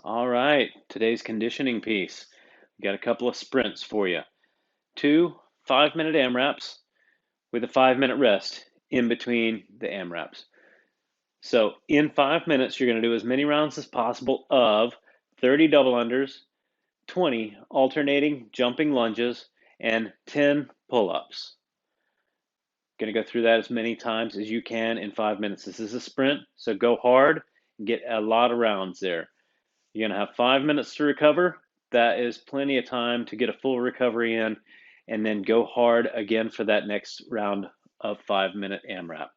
All right, today's conditioning piece. We got a couple of sprints for you. Two 5-minute AMRAPs with a 5-minute rest in between the AMRAPs. So in 5 minutes, you're going to do as many rounds as possible of 30 double unders, 20 alternating jumping lunges, and 10 pull-ups. Going to go through that as many times as you can in 5 minutes. This is a sprint, so go hard and get a lot of rounds there. You're going to have 5 minutes to recover. That is plenty of time to get a full recovery in, and then go hard again for that next round of 5-minute AMRAP.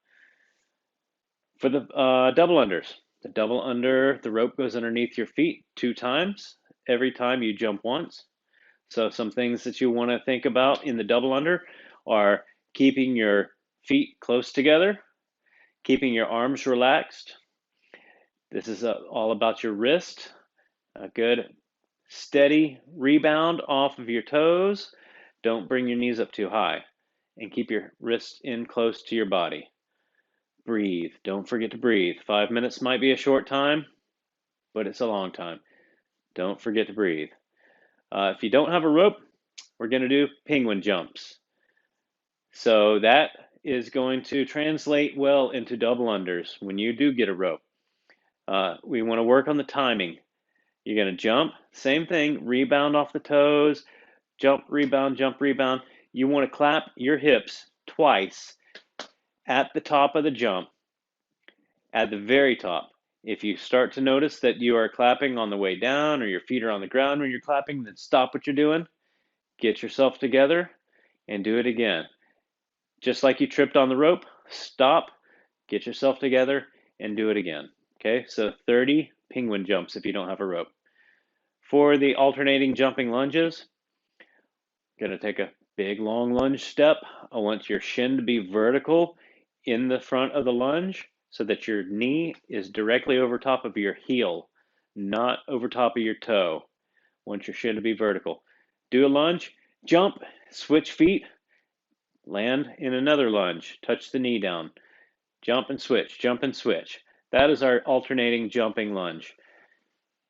For the double unders, the double under, the rope goes underneath your feet 2 times every time you jump once. So some things that you want to think about in the double under are keeping your feet close together, keeping your arms relaxed. This is all about your wrist. A good steady rebound off of your toes. Don't bring your knees up too high, and keep your wrists in close to your body. Breathe. Don't forget to breathe. 5 minutes might be a short time, but it's a long time. Don't forget to breathe. If you don't have a rope, we're going to do penguin jumps. So that is going to translate well into double unders when you do get a rope. We want to work on the timing. You're going to jump, same thing, rebound off the toes, jump, rebound, jump, rebound. You want to clap your hips twice at the top of the jump, at the very top. If you start to notice that you are clapping on the way down or your feet are on the ground when you're clapping, then stop what you're doing, get yourself together, and do it again. Just like you tripped on the rope, stop, get yourself together, and do it again. Okay, so 30 penguin jumps if you don't have a rope. For the alternating jumping lunges, going to take a big long lunge step. I want your shin to be vertical in the front of the lunge so that your knee is directly over top of your heel, not over top of your toe. I want your shin to be vertical. Do a lunge, jump, switch feet, land in another lunge, touch the knee down, jump and switch, jump and switch. That is our alternating jumping lunge.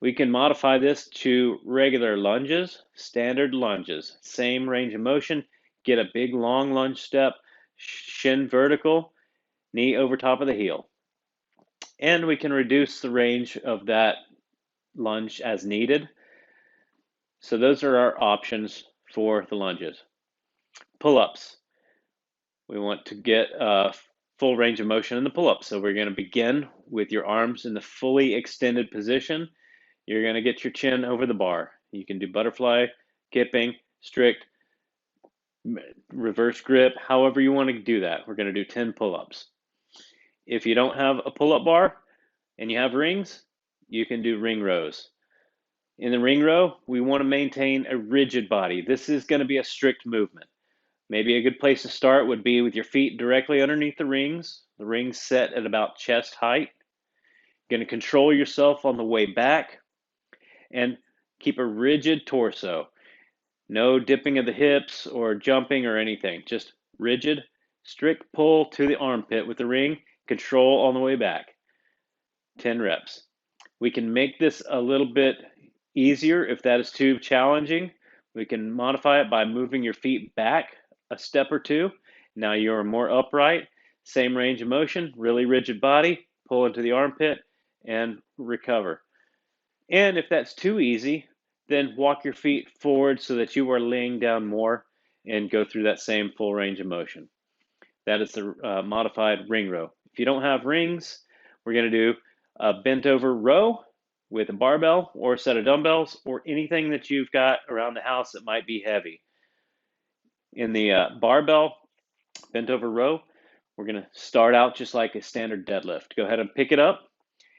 We can modify this to regular lunges, standard lunges, same range of motion, get a big long lunge step, shin vertical, knee over top of the heel. And we can reduce the range of that lunge as needed. So those are our options for the lunges. Pull-ups. We want to get a full range of motion in the pull-ups. So we're going to begin with your arms in the fully extended position. You're going to get your chin over the bar. You can do butterfly, kipping, strict, reverse grip, however you want to do that. We're going to do 10 pull-ups. If you don't have a pull-up bar and you have rings, you can do ring rows. In the ring row, we want to maintain a rigid body. This is going to be a strict movement. Maybe a good place to start would be with your feet directly underneath the rings set at about chest height. You're going to control yourself on the way back and keep a rigid torso. No dipping of the hips or jumping or anything. Just rigid, strict pull to the armpit with the ring, control on the way back. 10 reps. We can make this a little bit easier if that is too challenging. We can modify it by moving your feet back a step or two. Now you're more upright, same range of motion, really rigid body, pull into the armpit and recover. And if that's too easy, then walk your feet forward so that you are laying down more and go through that same full range of motion. That is the modified ring row. If you don't have rings, we're going to do a bent over row with a barbell or a set of dumbbells or anything that you've got around the house that might be heavy. In the barbell bent over row, we're going to start out just like a standard deadlift. Go ahead and pick it up,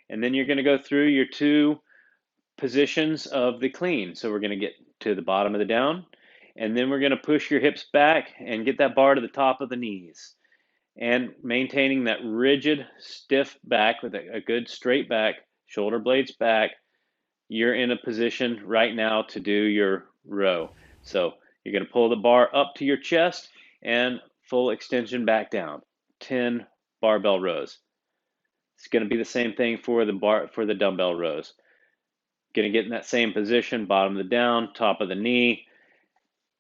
and then you're going to go through your 2 positions of the clean. So we're going to get to the bottom of the down, and then we're going to push your hips back and get that bar to the top of the knees. And maintaining that rigid, stiff back with a good straight back, shoulder blades back, you're in a position right now to do your row. So you're going to pull the bar up to your chest and full extension back down. 10 barbell rows. It's going to be the same thing for the dumbbell rows. Gonna get in that same position, bottom of the down, top of the knee,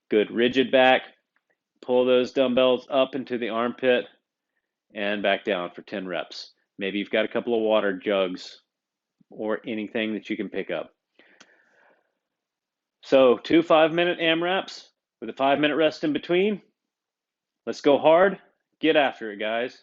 good rigid back. Pull those dumbbells up into the armpit and back down for 10 reps. Maybe you've got a couple of water jugs or anything that you can pick up. So 2 5-minute AMRAPs with a 5-minute rest in between. Let's go hard. Get after it, guys.